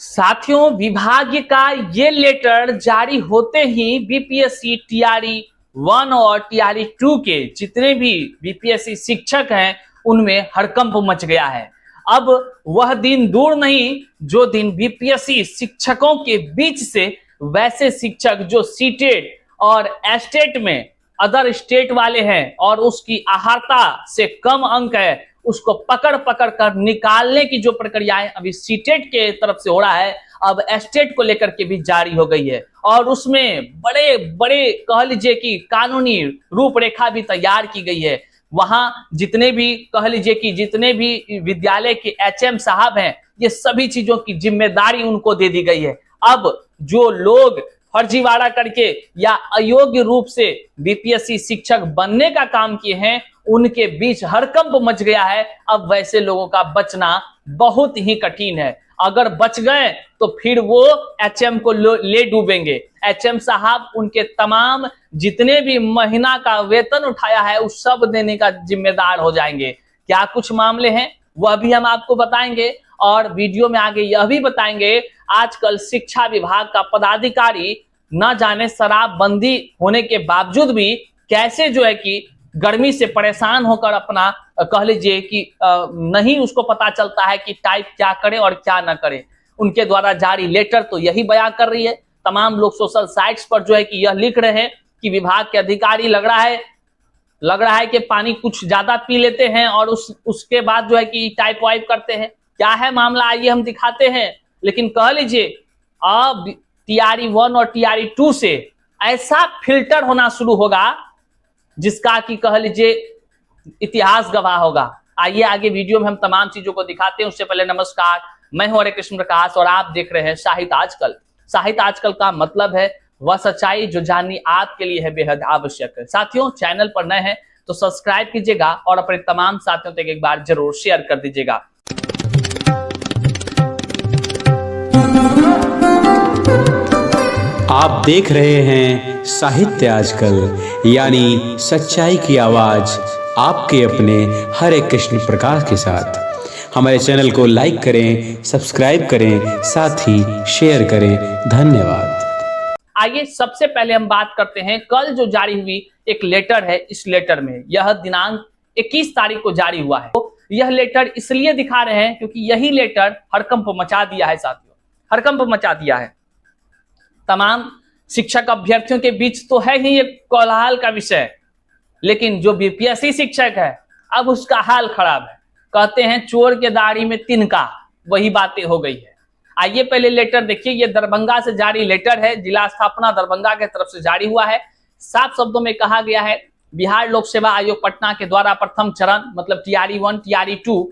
साथियों, विभाग का ये लेटर जारी होते ही बीपीएससी टीआरई 1 और टीआरई 2 के जितने भी बीपीएससी शिक्षक हैं उनमें हड़कंप मच गया है। अब वह दिन दूर नहीं जो दिन बीपीएससी शिक्षकों के बीच से वैसे शिक्षक जो सीटेट और एस्टेट में अदर स्टेट वाले हैं और उसकी अहर्ता से कम अंक है उसको पकड़ पकड़ कर निकालने की जो प्रक्रिया है अभी सीटेट के तरफ से हो रहा है, अब एस्टेट को लेकर के भी जारी हो गई है और उसमें बड़े बड़े कह लीजिए कि कानूनी रूपरेखा भी तैयार की गई है। वहां जितने भी कह लीजिए कि जितने भी विद्यालय के एचएम साहब हैं ये सभी चीजों की जिम्मेदारी उनको दे दी गई है। अब जो लोग फर्जीवाड़ा करके या अयोग्य रूप से बीपीएससी शिक्षक बनने का काम किए हैं उनके बीच हड़कंप मच गया है। अब वैसे लोगों का बचना बहुत ही कठिन है। अगर बच गए तो फिर वो एचएम को ले डूबेंगे। एचएम साहब उनके तमाम जितने भी महीना का वेतन उठाया है उस सब देने का जिम्मेदार हो जाएंगे। क्या कुछ मामले हैं वह भी हम आपको बताएंगे और वीडियो में आगे यह भी बताएंगे आजकल शिक्षा विभाग का पदाधिकारी न जाने शराबबंदी होने के बावजूद भी कैसे जो है कि गर्मी से परेशान होकर अपना कह लीजिए कि नहीं उसको पता चलता है कि टाइप क्या करे और क्या ना करे। उनके द्वारा जारी लेटर तो यही बयां कर रही है। तमाम लोग सोशल साइट्स पर जो है कि यह लिख रहे हैं कि विभाग के अधिकारी लग रहा है कि पानी कुछ ज्यादा पी लेते हैं और उसके बाद जो है कि टाइप वाइप करते हैं। क्या है मामला आइए हम दिखाते हैं। लेकिन कह लीजिए अब टीआरई 1 और टीआरई 2 से ऐसा फिल्टर होना शुरू होगा जिसका कि कह लीजिए इतिहास गवाह होगा। आइए आगे वीडियो में हम तमाम चीजों को दिखाते हैं। उससे पहले नमस्कार, मैं हूं हरे कृष्ण प्रकाश और आप देख रहे हैं साहित्य आजकल। साहित्य आजकल का मतलब है वह सच्चाई जो जाननी आपके लिए है बेहद आवश्यक है। साथियों, चैनल पर नए हैं तो सब्सक्राइब कीजिएगा और अपने तमाम साथियों तक एक बार जरूर शेयर कर दीजिएगा। आप देख रहे हैं साहित्य आजकल, यानी सच्चाई की आवाज आपके अपने हरे कृष्ण प्रकाश के साथ। हमारे चैनल को लाइक करें, सब्सक्राइब करें, साथ ही शेयर करें। धन्यवाद। आइए सबसे पहले हम बात करते हैं कल जो जारी हुई एक लेटर है। इस लेटर में यह दिनांक 21 तारीख को जारी हुआ है। तो यह लेटर इसलिए दिखा रहे हैं क्योंकि यही लेटर हड़कंप मचा दिया है साथियों, हड़कंप मचा दिया है। तमाम शिक्षक अभ्यर्थियों के बीच तो है ही एक कोलाहल का विषय, लेकिन जो बीपीएससी शिक्षक है अब उसका हाल खराब है। कहते हैं चोर के दाढ़ी में तिनका, वही बातें हो गई है। आइए पहले लेटर देखिए। ये दरभंगा से जारी लेटर है, जिला स्थापना दरभंगा के तरफ से जारी हुआ है। साफ शब्दों में कहा गया है बिहार लोक सेवा आयोग पटना के द्वारा प्रथम चरण मतलब टीआरई 1 टीआरई 2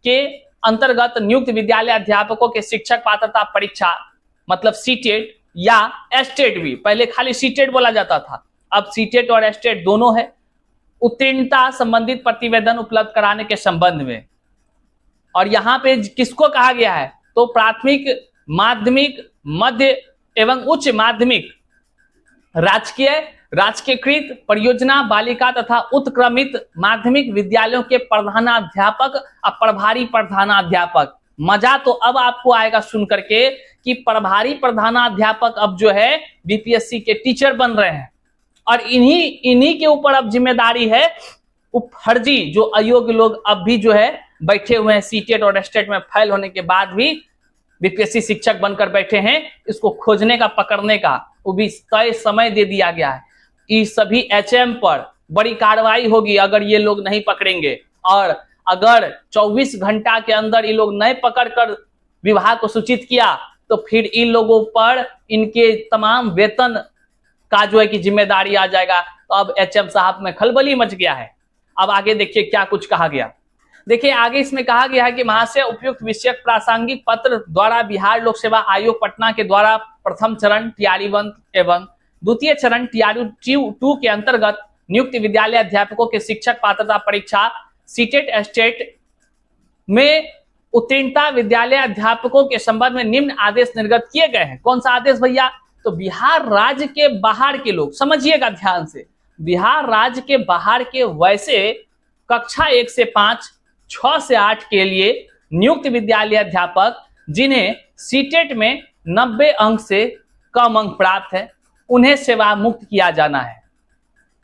के अंतर्गत नियुक्त विद्यालय अध्यापकों के शिक्षक पात्रता परीक्षा मतलब सीटेट या एस्टेट भी, पहले खाली सीटेट बोला जाता था, अब सीटेट और एस्टेट दोनों है, उत्तीर्णता संबंधित प्रतिवेदन उपलब्ध कराने के संबंध में। और यहाँ पे किसको कहा गया है तो प्राथमिक, माध्यमिक, मध्य एवं उच्च माध्यमिक, राजकीयकृत परियोजना बालिका तथा उत्क्रमित माध्यमिक विद्यालयों के प्रधानाध्यापक और प्रभारी प्रधानाध्यापक। मजा तो अब आपको आएगा सुन करके कि प्रभारी प्रधानाध्यापक अब जो है बीपीएससी के टीचर बन रहे हैं और इन्हीं के ऊपर अब जिम्मेदारी है। फर्जी जो अयोग्य लोग अब भी जो है बैठे हुए हैं सीटेट और एस्टेट में फेल होने के बाद भी बीपीएससी शिक्षक बनकर बैठे हैं, इसको खोजने का, पकड़ने का वो भी तय समय दे दिया गया है। इस सभी एचएम पर बड़ी कार्रवाई होगी अगर ये लोग नहीं पकड़ेंगे और अगर 24 घंटा के अंदर ये लोग नहीं पकड़कर विभाग को सूचित किया तो फिर इन लोगों पर इनके तमाम वेतन का जो है कि जिम्मेदारी आ जाएगा। तो अब एचएम साहब में खलबली मच गया है। अब आगे देखिए क्या कुछ कहा गया। देखिए आगे इसमें कहा गया है कि महाशय उपयुक्त विषयक प्रासंगिक पत्र द्वारा बिहार लोक सेवा आयोग पटना के द्वारा प्रथम चरण टीआरई 1 एवं द्वितीय चरण टीआरई 2 के अंतर्गत नियुक्त विद्यालय अध्यापकों के शिक्षक पात्रता परीक्षा सीटेट एस्टेट में उत्तीर्णता विद्यालय अध्यापकों के संबंध में निम्न आदेश निर्गत किए गए हैं। कौन सा आदेश भैया तो बिहार राज्य के बाहर के लोग, समझिएगा ध्यान से, बिहार राज्य के बाहर के वैसे कक्षा 1 से 5, 6 से 8 के लिए नियुक्त विद्यालय अध्यापक जिन्हें सीटेट में 90 अंक से कम अंक प्राप्त है उन्हें सेवा मुक्त किया जाना है।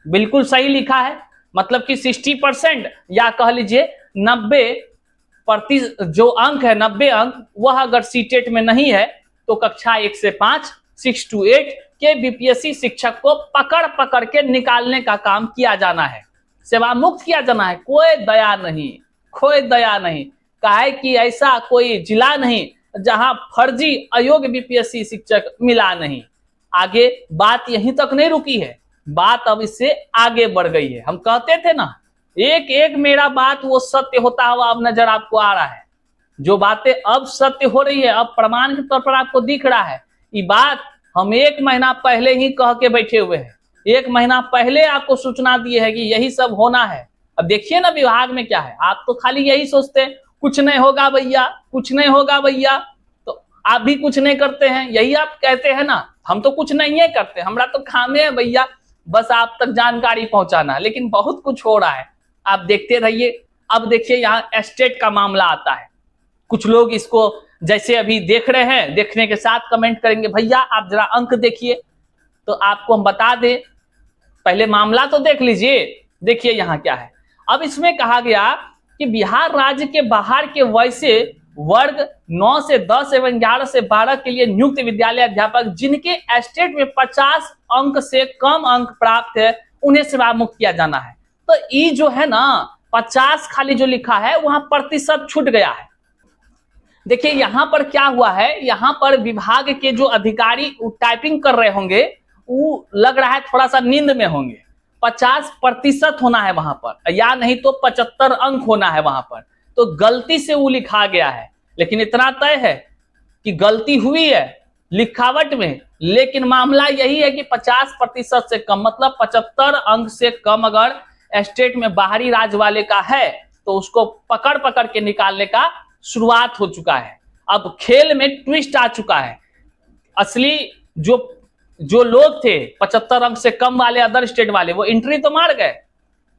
बिल्कुल सही लिखा है, मतलब कि 60% या कह लीजिए 90% जो अंक है 90 अंक, वह अगर सीटेट में नहीं है तो कक्षा 1 से 5 6 to 8 के बीपीएससी शिक्षक को पकड़ पकड़ के निकालने का काम किया जाना है, सेवा मुक्त किया जाना है। कोई दया नहीं, कोई दया नहीं। काहे कि ऐसा कोई जिला नहीं जहां फर्जी अयोग्य बीपीएससी शिक्षक मिला नहीं। आगे बात यहीं तक नहीं रुकी है, बात अब इससे आगे बढ़ गई है। हम कहते थे ना, एक एक मेरा बात वो सत्य होता हुआ अब नजर आपको आ रहा है। जो बातें अब सत्य हो रही है, अब प्रमाण के तौर पर आपको दिख रहा है। ये बात हम 1 महीना पहले ही कह के बैठे हुए हैं, 1 महीना पहले आपको सूचना दी है कि यही सब होना है। अब देखिए ना विभाग में क्या है, आप तो खाली यही सोचते हैं कुछ नहीं होगा भैया, कुछ नहीं होगा भैया, तो आप भी कुछ नहीं करते हैं, यही आप कहते हैं ना। हम तो कुछ नहीं है करते, हमारा तो काम है भैया बस आप तक जानकारी पहुंचाना, लेकिन बहुत कुछ हो रहा है, आप देखते रहिए। अब देखिए यहाँ एस्टेट का मामला आता है। कुछ लोग इसको जैसे अभी देख रहे हैं, देखने के साथ कमेंट करेंगे भैया आप जरा अंक देखिए, तो आपको हम बता दें, पहले मामला तो देख लीजिए। देखिए यहाँ क्या है, अब इसमें कहा गया कि बिहार राज्य के बाहर के वैसे वर्ग 9 से 10 एवं 11 से 12 के लिए नियुक्त विद्यालय अध्यापक जिनके एस्टेट में 50 अंक से कम अंक प्राप्त है उन्हें सेवा मुक्त किया जाना है। तो ये जो है ना 50 खाली जो लिखा है वहां प्रतिशत छूट गया है। देखिए यहां पर क्या हुआ है, यहां पर विभाग के जो अधिकारी टाइपिंग कर रहे होंगे वो लग रहा है थोड़ा सा नींद में होंगे। 50% होना है वहां पर, या नहीं तो 75 अंक होना है वहां पर, तो गलती से वो लिखा गया है। लेकिन इतना तय है कि गलती हुई है लिखावट में, लेकिन मामला यही है कि 50% से कम मतलब 75 अंक से कम अगर स्टेट में बाहरी राज्य वाले का है तो उसको पकड़ पकड़ के निकालने का शुरुआत हो चुका है। अब खेल में ट्विस्ट आ चुका है। असली जो लोग थे 75 अंक से कम वाले अदर स्टेट वाले, वो एंट्री तो मार गए,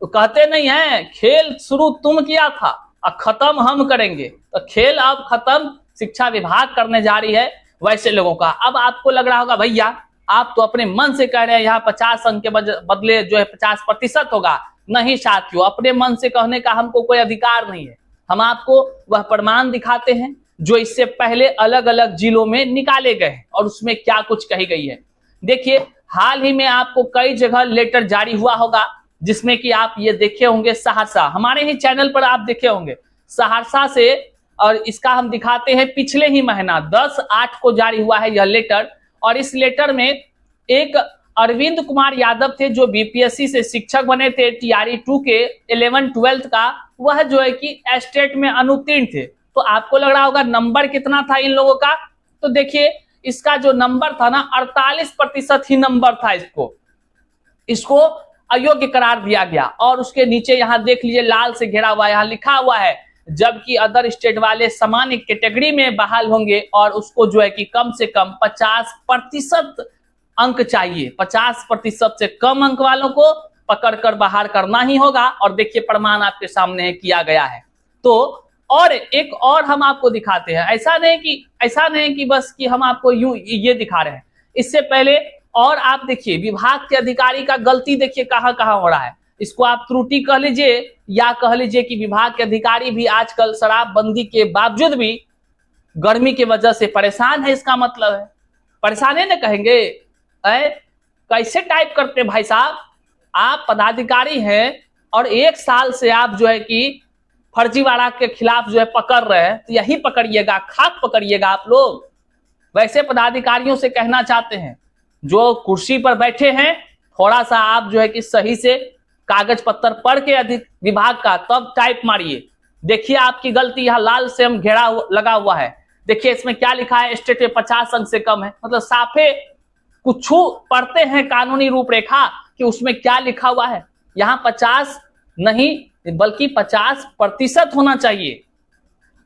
तो कहते नहीं है खेल शुरू तुम किया था और खत्म हम करेंगे। तो खेल अब खत्म शिक्षा विभाग करने जा रही है वैसे लोगों का। अब आपको लग रहा होगा भैया आप तो अपने मन से कह रहे हैं यहाँ 50 अंक के बदले जो है 50% होगा। नहीं साथियों, अपने मन से कहने का हमको कोई अधिकार नहीं है। हम आपको वह प्रमाण दिखाते हैं जो इससे पहले अलग अलग जिलों में निकाले गए हैं और उसमें क्या कुछ कही गई है। देखिए हाल ही में आपको कई जगह लेटर जारी हुआ होगा, जिसमें कि आप ये देखे होंगे सहरसा, हमारे ही चैनल पर आप देखे होंगे सहरसा से, और इसका हम दिखाते हैं पिछले ही महीना 10/8 को जारी हुआ है यह लेटर। और इस लेटर में एक अरविंद कुमार यादव थे जो बीपीएससी से शिक्षक बने थे टीआरई 2 के 11-12 का, वह जो है कि स्टेट में अनुत्तीर्ण थे। तो आपको लग रहा होगा नंबर कितना था इन लोगों का, तो देखिए इसका जो नंबर था ना 48% ही नंबर था। इसको अयोग्य करार दिया गया। और उसके नीचे यहाँ देख लीजिए लाल से घेरा हुआ, यहाँ लिखा हुआ है जबकि अदर स्टेट वाले सामान्य कैटेगरी में बहाल होंगे और उसको जो है कि कम से कम 50% अंक चाहिए। 50% से कम अंक वालों को पकड़कर बाहर करना ही होगा। और देखिए प्रमाण आपके सामने किया गया है। तो और एक और हम आपको दिखाते हैं, ऐसा नहीं कि बस कि हम आपको यूं ये दिखा रहे हैं। इससे पहले और आप देखिए विभाग के अधिकारी का गलती देखिए कहां कहां हो रहा है। इसको आप त्रुटि कह लीजिए या कह लीजिए कि विभाग के अधिकारी भी आजकल शराबबंदी के बावजूद भी गर्मी की वजह से परेशान है। इसका मतलब है परेशान है ना, कहेंगे कैसे टाइप करते भाई साहब, आप पदाधिकारी हैं और 1 साल से आप जो है कि फर्जीवाड़ा के खिलाफ जो है पकड़ रहे हैं, तो यही पकड़िएगा, खाक पकड़िएगा आप लोग। वैसे पदाधिकारियों से कहना चाहते हैं जो कुर्सी पर बैठे हैं, थोड़ा सा आप जो है कि सही से कागज पत्तर पढ़ के अधिक विभाग का तब टाइप मारिए। देखिए आपकी गलती यहाँ लाल से हम घेरा लगा हुआ है। देखिए इसमें क्या लिखा है, स्टेट में 50 अंक से कम है, मतलब साफे कुछ पढ़ते हैं कानूनी रूपरेखा कि उसमें क्या लिखा हुआ है। यहाँ 50 नहीं बल्कि 50% होना चाहिए,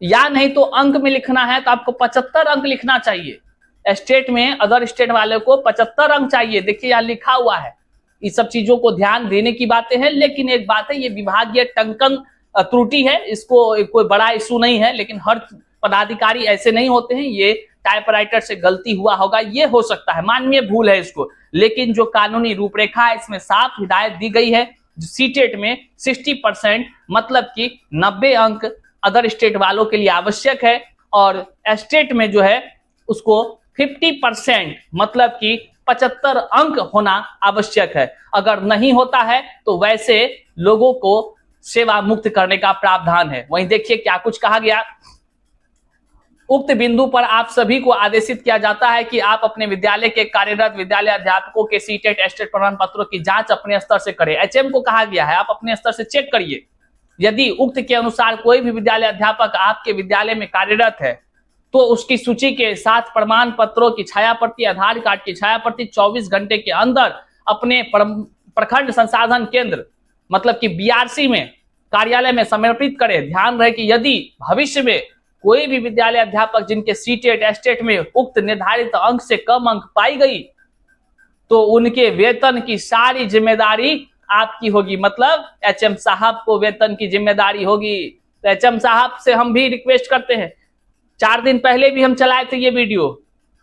या नहीं तो अंक में लिखना है तो आपको 75 अंक लिखना चाहिए। स्टेट में अदर स्टेट वाले को 75 अंक चाहिए। देखिए यहाँ लिखा हुआ है। इस सब चीजों को ध्यान देने की बातें हैं, लेकिन एक बात है ये विभागीय टंकन त्रुटि है, इसको कोई बड़ा इशू नहीं है, लेकिन हर पदाधिकारी ऐसे नहीं होते हैं, ये टाइपराइटर से गलती हुआ होगा, ये हो सकता है, माननीय भूल है इसको, लेकिन जो कानूनी रूपरेखा है इसमें साफ हिदायत दी गई है। सीटेट में 60% मतलब कि 90 अंक अदर स्टेट वालों के लिए आवश्यक है, और स्टेट में जो है उसको 50% मतलब कि 75 अंक होना आवश्यक है। अगर नहीं होता है तो वैसे लोगों को सेवा मुक्त करने का प्रावधान है। वहीं देखिए क्या कुछ कहा गया। उक्त बिंदु पर आप सभी को आदेशित किया जाता है कि आप अपने विद्यालय के कार्यरत विद्यालय अध्यापकों के सीटेट एस्टेट प्रमाण पत्रों की जांच अपने स्तर से करें। एचएम को कहा गया है आप अपने स्तर से चेक करिए। यदि उक्त के अनुसार कोई भी विद्यालय अध्यापक आपके विद्यालय में कार्यरत है तो उसकी सूची के साथ प्रमाण पत्रों की छायाप्रति, आधार कार्ड की छायाप्रति 24 घंटे के अंदर अपने प्रखंड संसाधन केंद्र मतलब कि बीआरसी में कार्यालय में समर्पित करें। ध्यान रहे कि यदि भविष्य में कोई भी विद्यालय अध्यापक जिनके सीटेट एस्टेट में उक्त निर्धारित अंक से कम अंक पाई गई तो उनके वेतन की सारी जिम्मेदारी आपकी होगी, मतलब एचएम साहब को वेतन की जिम्मेदारी होगी। तो एचएम साहब से हम भी रिक्वेस्ट करते हैं, 4 दिन पहले भी हम चलाए थे ये वीडियो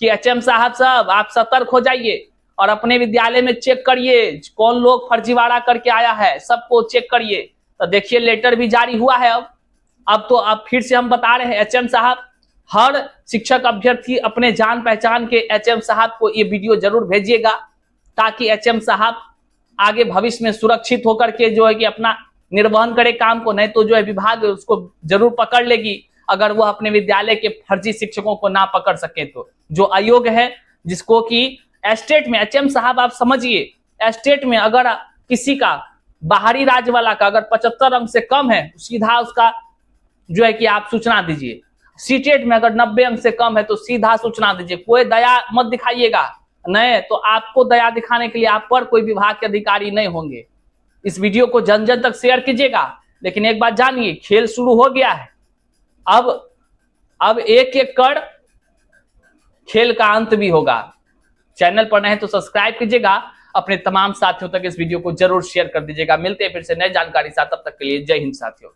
कि एचएम साहब आप सतर्क हो जाइए और अपने विद्यालय में चेक करिए कौन लोग फर्जीवाड़ा करके आया है, सबको चेक करिए। तो देखिए लेटर भी जारी हुआ है। अब तो अब फिर से हम बता रहे हैं एचएम साहब, हर शिक्षक अभ्यर्थी अपने जान पहचान के एचएम साहब को ये वीडियो जरूर भेजिएगा ताकि एचएम साहब आगे भविष्य में सुरक्षित होकर के जो है कि अपना निर्वहन करे काम को, नहीं तो जो है विभाग उसको जरूर पकड़ लेगी अगर वो अपने विद्यालय के फर्जी शिक्षकों को ना पकड़ सके तो। जो अयोग्य है जिसको कि एस्टेट में, एचएम साहब आप समझिए, एस्टेट में अगर किसी का बाहरी राज्य वाला का अगर 75 अंक से कम है सीधा उसका जो है कि आप सूचना दीजिए। सीटेट में अगर 90 अंक से कम है तो सीधा सूचना दीजिए, कोई दया मत दिखाइएगा, नहीं तो आपको दया दिखाने के लिए आप पर कोई विभाग के अधिकारी नहीं होंगे। इस वीडियो को जन जन तक शेयर कीजिएगा। लेकिन एक बात जानिए, खेल शुरू हो गया है, अब एक एक कर खेल का अंत भी होगा। चैनल पर नहीं तो सब्सक्राइब कीजिएगा, अपने तमाम साथियों तक इस वीडियो को जरूर शेयर कर दीजिएगा। मिलते हैं फिर से नई जानकारी साथ, तब तक के लिए जय हिंद साथियों।